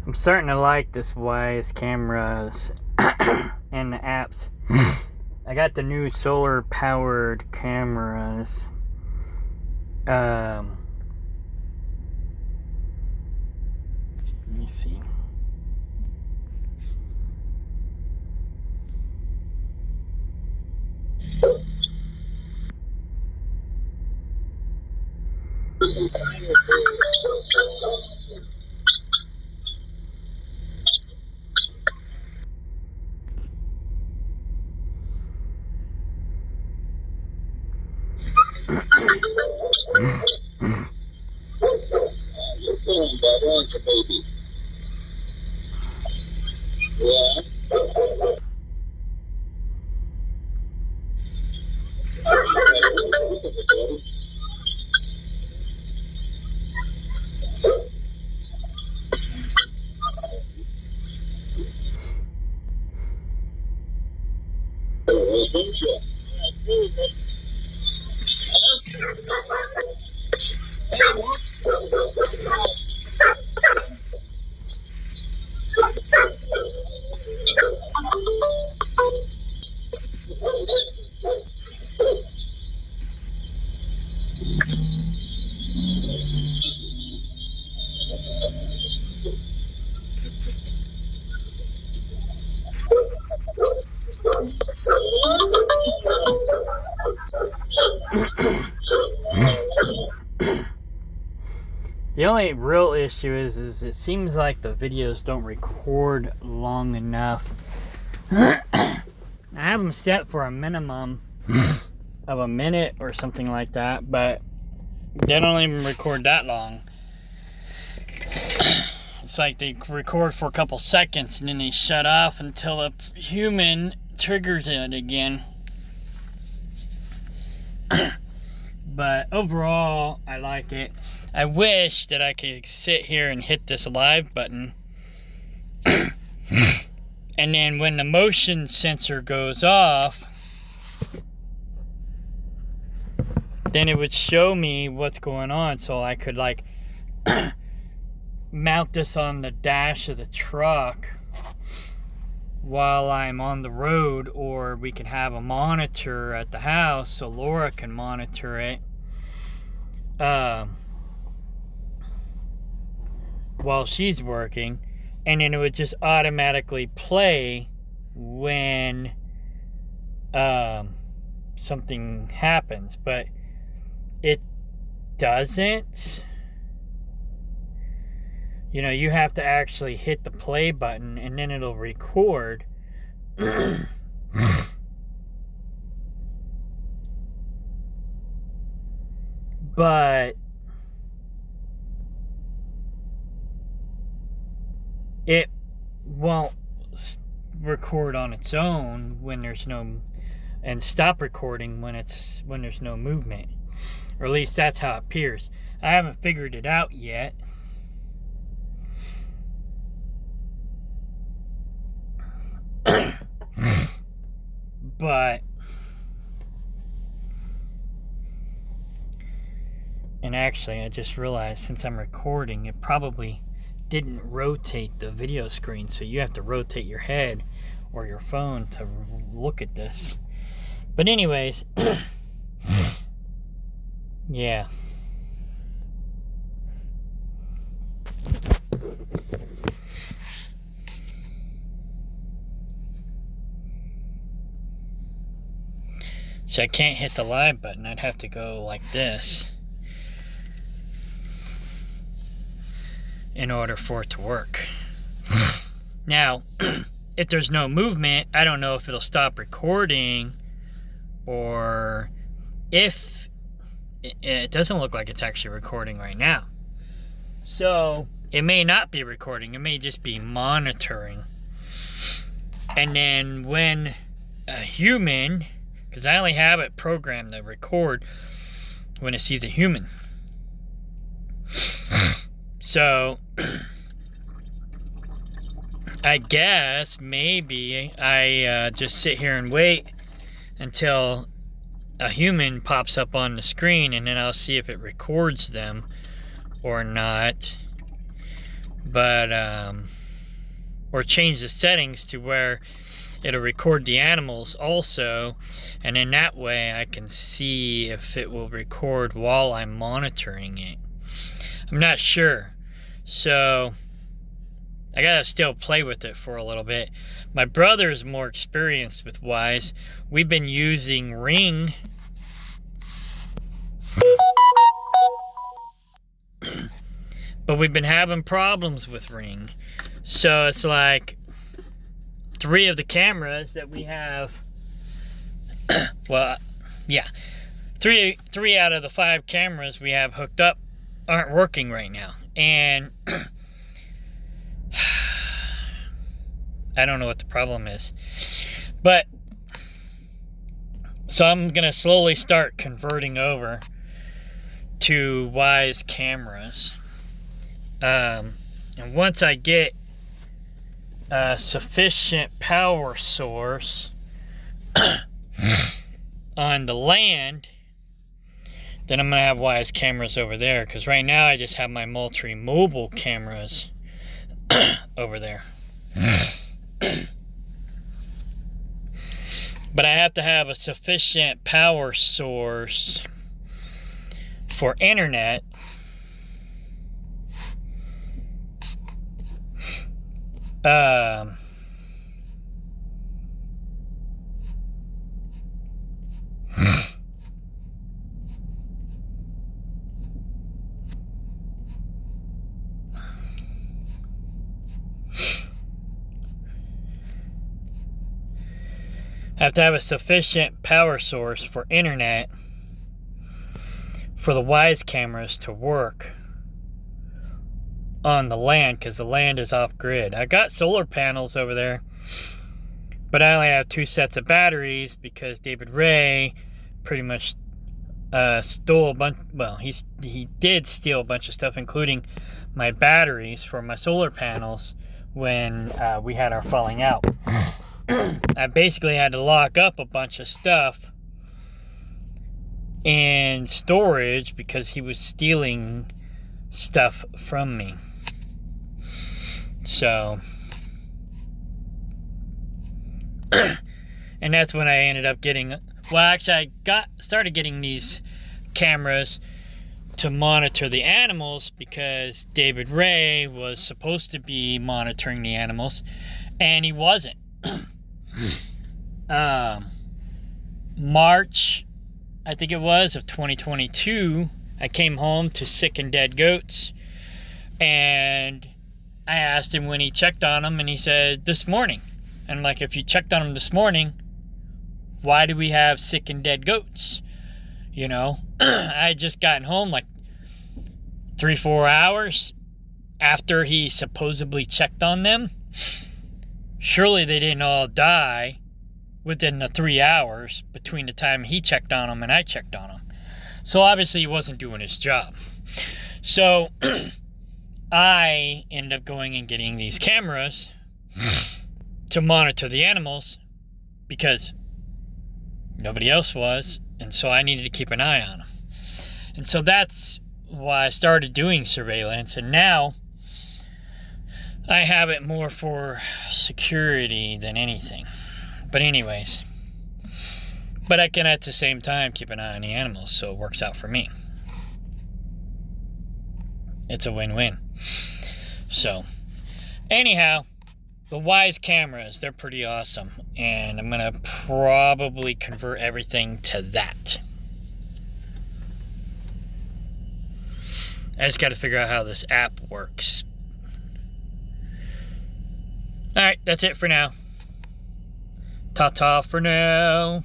I'm starting to like this Wyze cameras and the apps. I got the new solar powered cameras. Let me see. You're feeling better, aren't you, baby? Yeah. Look at the daddy. Don't you? The only real issue is it seems like the videos don't record long enough. I have them set for a minimum of a minute or something like that, but they don't even record that long. It's like they record for a couple seconds and then they shut off until a human triggers it again. But overall, I like it. I wish that I could sit here and hit this live button. And then when the motion sensor goes off, then it would show me what's going on, so I could like mount this on the dash of the truck while I'm on the road, or we can have a monitor at the house so Laura can monitor it while she's working, and then it would just automatically play when something happens, but it doesn't. You know, you have to actually hit the play button and then it'll record. But it won't record on its own when there's no, and stop recording when there's no movement. Or at least that's how it appears. I haven't figured it out yet. But, and actually I just realized since I'm recording, it probably didn't rotate the video screen, so you have to rotate your head or your phone to look at this. But anyways, yeah. So I can't hit the live button. I'd have to go like this in order for it to work. Now, if there's no movement, I don't know if it'll stop recording, or if it doesn't look like it's actually recording right now. So it may not be recording. It may just be monitoring. And then when a human, because I only have it programmed to record when it sees a human. So I guess maybe I just sit here and wait until a human pops up on the screen, and then I'll see if it records them or not. But or change the settings to where it'll record the animals also, and in that way I can see if it will record while I'm monitoring it. I'm not sure, so I gotta still play with it for a little bit. My brother is more experienced with Wyze. We've been using Ring. But we've been having problems with Ring. So it's like 3 of the cameras that we have, well, yeah, three out of the 5 cameras we have hooked up aren't working right now. And I don't know what the problem is. But so I'm gonna slowly start converting over to Wyze cameras. And once I get a sufficient power source on the land, then I'm gonna have Wyze cameras over there, because right now I just have my multi-mobile cameras over there. But I have to have a sufficient power source for internet I have to have a sufficient power source for internet for the Wyze cameras to work on the land, because the land is off grid. I got solar panels over there, but I only have 2 sets of batteries because David Ray pretty much stole a bunch. Well, he did steal a bunch of stuff, including my batteries for my solar panels when we had our falling out. I basically had to lock up a bunch of stuff in storage because he was stealing stuff from me. So, and that's when I ended up getting, well, actually I started getting these cameras to monitor the animals, because David Ray was supposed to be monitoring the animals and he wasn't. March, I think it was, of 2022, I came home to sick and dead goats, and I asked him when he checked on them, and he said, this morning. And I'm like, if you checked on them this morning, why do we have sick and dead goats? You know, I had just gotten home like 3-4 hours after he supposedly checked on them. Surely they didn't all die within the 3 hours between the time he checked on them and I checked on them. So obviously he wasn't doing his job. So I ended up going and getting these cameras to monitor the animals because nobody else was, and so I needed to keep an eye on them. And so that's why I started doing surveillance, and now I have it more for security than anything. But anyways, but I can at the same time keep an eye on the animals, so it works out for me. It's a win-win. So anyhow, the Wyze cameras, they're pretty awesome, and I'm gonna probably convert everything to that. I just got to figure out how this app works. Alright, that's it for now. Ta-ta for now.